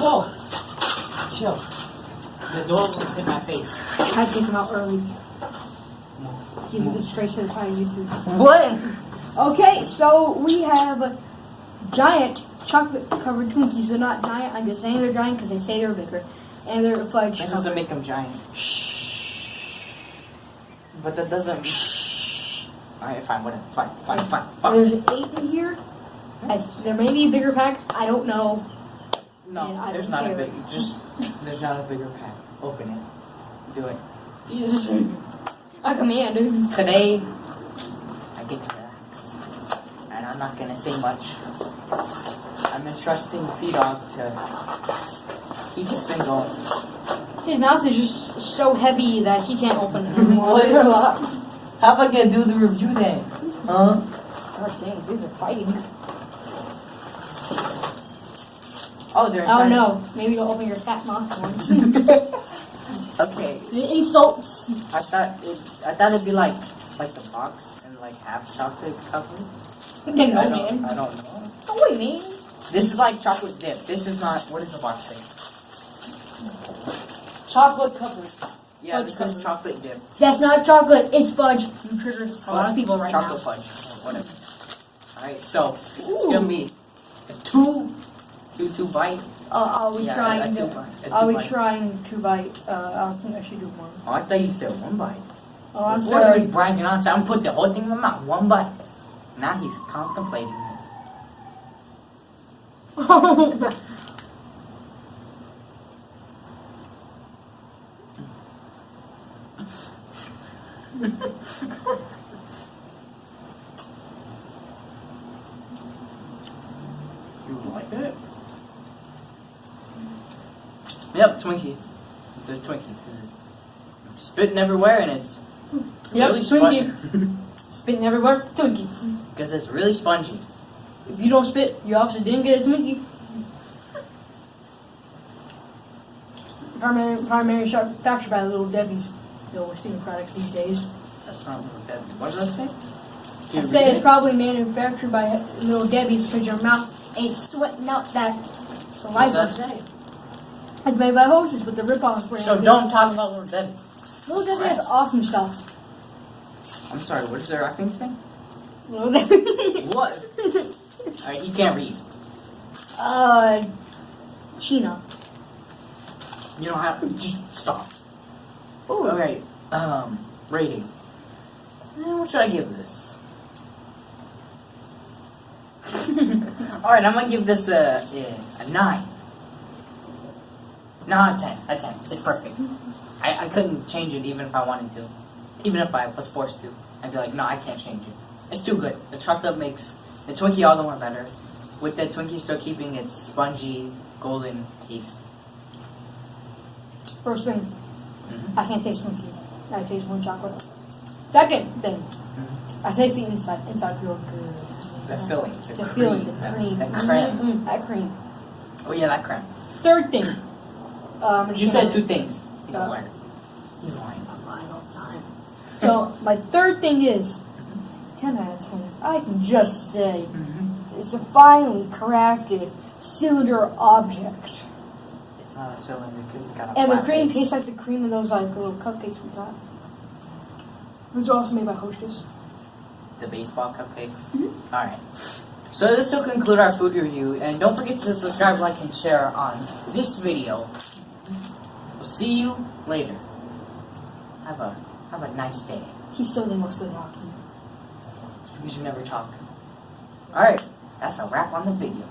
Whoa! Chill. The door will hit my face. I take him out early. He's a disgrace to the entire YouTube. What? Okay, so we have giant chocolate-covered Twinkies. They're not giant. I'm just saying they're giant because they say they're bigger. And they're fudge. That doesn't make them giant. But that doesn't... Alright, fine, whatever. Fine. There's 8 in here. There may be a bigger pack. I don't know. No, there's not a big... There's not a bigger pack. Open it. Do it. Jesus. I command, dude. Today, I get to relax. And I'm not gonna say much. I'm entrusting P-Dog to keep this thing going. His mouth is just so heavy that he can't open it anymore. How am I gonna do the review then? Huh? Gosh dang, these are fighting. Oh, they're Oh no, maybe you'll open your fat mouth once. Okay. The insults. I thought it'd be like the box and like half chocolate covered. No, man. I don't know. Oh wait, man. This is like chocolate dip. This is not. What does the box say? Chocolate covered. Yeah, Fudge this covered. is chocolate dip. That's not chocolate. It's fudge. You triggered a lot of people right chocolate now. fudge. Or whatever. All right, so it's gonna be a two bite. I'll be trying to. I'll be trying to bite. I think I should do one. Oh, I thought you said one bite. Oh, I'm Before sorry. he was bragging on, so I'm put the whole thing in my mouth. One bite. Now he's contemplating this. You like it? Yep, Twinkie. It's a Twinkie. It's spitting everywhere and it's really Twinkie. Spitting everywhere. Twinkie. Because it's really spongy. If you don't spit, you obviously didn't get a Twinkie. Primary manufactured by Little Debbie's. The steaming products these days. That's not what that. What does that say? I'd say it's probably manufactured by Little Debbie's because your mouth ain't sweating out that saliva. What does that say? It's made by Hostess with the rip-off brand. So don't talk about Little Debbie. Little Debbie has awesome stuff. I'm sorry, what is their acting thing? Little Debbie. What? Alright, he can't read. Sheena. You don't have to. Just stop. Oh, alright. Rating. What should I give this? Alright, I'm gonna give this a 9. No, a 10. A 10. It's perfect. I couldn't change it even if I wanted to. Even if I was forced to. I'd be like, no, I can't change it. It's too good. The chocolate makes the Twinkie all the more better. With the Twinkie still keeping its spongy, golden taste. First thing, I can't taste Twinkie. I taste one chocolate. Second thing, I taste the inside. Inside feels good. The filling. The filling, the cream. That creme. That cream. Oh yeah, that creme. Third thing. You said 2 things. He's a liar. He's lying. I'm lying all the time. So, my third thing is 10 out of 10. I can just say it's a finely crafted cylinder object. It's not a cylinder because it's got a And the flat cream base. tastes like the cream of those like little cupcakes we got. Those are also made by Hostess. The baseball cupcakes. Alright. So this will conclude our food review. And don't forget to subscribe, like, and share on this video. We'll see you later. Have a nice day. He's still the Muslim talking. Because you never talk. Alright. That's a wrap on the video.